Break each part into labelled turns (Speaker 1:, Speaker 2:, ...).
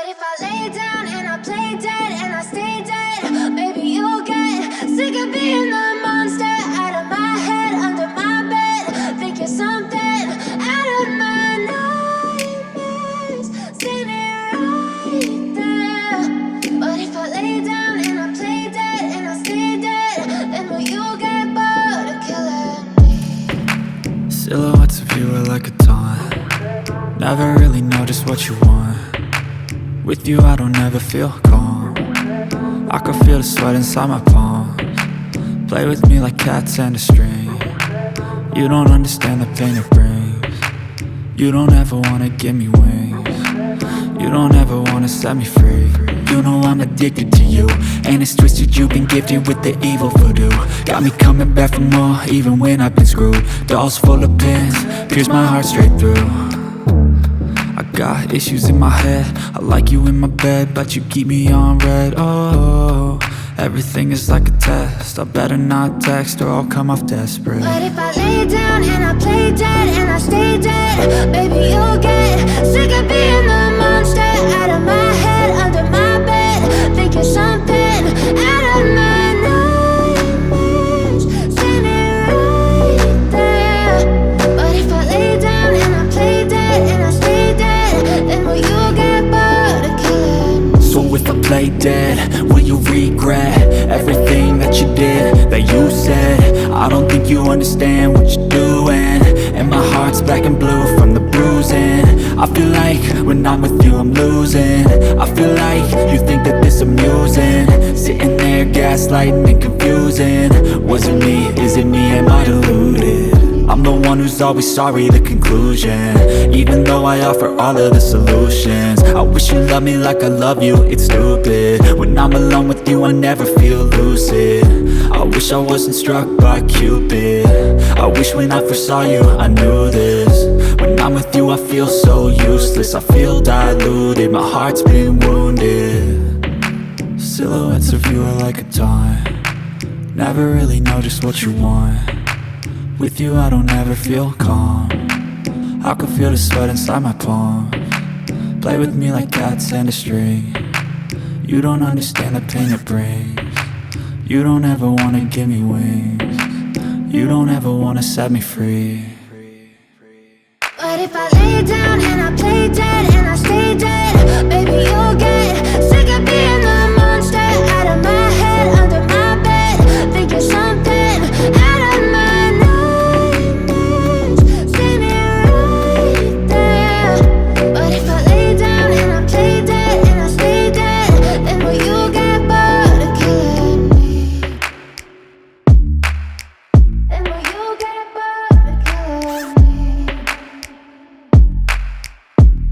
Speaker 1: if I lay down and I play dead and I stay dead, maybe you'll get sick of being the monster out of my head, under my bed. Think you're something out of my nightmares, standing right there. But if I lay down and I play dead and I stay dead, then will you get bored of killing me?
Speaker 2: Silhouettes of you are like a taunt. Never really know just what you want. With you I don't ever feel calm. I can feel the sweat inside my palms. Play with me like cats and a string. You don't understand the pain it brings. You don't ever wanna give me wings. You don't ever wanna set me free. You know I'm addicted to you, and it's twisted, you've been gifted with the evil voodoo. Got me coming back for more, even when I've been screwed. Dolls full of pins, pierce my heart straight through. I got issues in my head, I like you in my bed, but you keep me on red. Oh, everything is like a test, I better not text or I'll come off desperate.
Speaker 1: But if I lay down and I play dead and I stay dead, baby you'll get sick of being the monster out of my head, under my bed. Think you're something out of my nightmares, standing right there. But if I lay down and I play dead and I stay dead, then will you get bored of killing me?
Speaker 2: So if I play dead, will you regret everything that you did, that you said? I don't think you understand what you're doing, and my heart's black and blue from the bruising. I feel like when I'm with you I'm losing. I feel like you think that this amusing, sitting there gaslighting and confusing. Was it me? Is it me? Am I deluded? I'm the one who's always sorry, the conclusion, even though I offer all of the solutions. I wish you loved me like I love you, it's stupid. When I'm alone with you I never feel lucid. I wish I wasn't struck by Cupid. I wish when I first saw you I knew this. When I'm with you I feel so useless, I feel diluted, my heart's been wounded. Silhouettes of you are like a taunt. Never really know just what you want. With you I don't ever feel calm. I can feel the sweat inside my palms. Play with me like cats and a string. You don't understand the pain it brings. You don't ever wanna give me wings. You don't ever wanna set me free.
Speaker 1: But if I lay down and I play dead and I stay dead, baby you'll get sick of being the monster out of my head, under my bed. Think you're something out of my nightmares, standing right there. But if I lay down and I play dead and I stay dead, then will you get bored of killing me? Then will you get bored of killing me?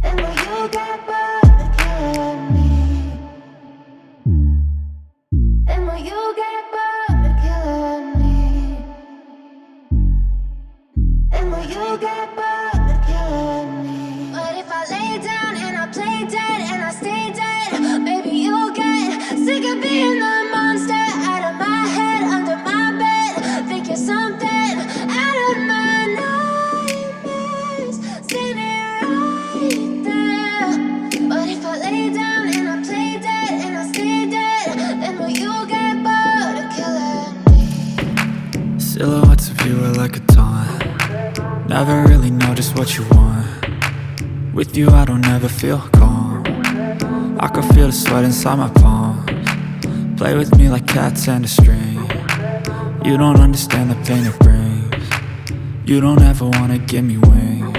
Speaker 1: And will you get bored of killing me? And will you get bored of killing me? And will you get bored of killing me? But if I lay down and I play dead and I stay dead, maybe you'll get sick of being the monster out of my head, under my bed. Think you're something out of my nightmares, standing right there. But if I lay down and I play dead and I stay dead, then will you get bored of killing me?
Speaker 2: Silhouettes of you are like a taunt. Never really know just what you want. With you I don't ever feel calm. I can feel the sweat inside my palms. Play with me like cats and a string. You don't understand the pain it brings. You don't ever wanna give me wings.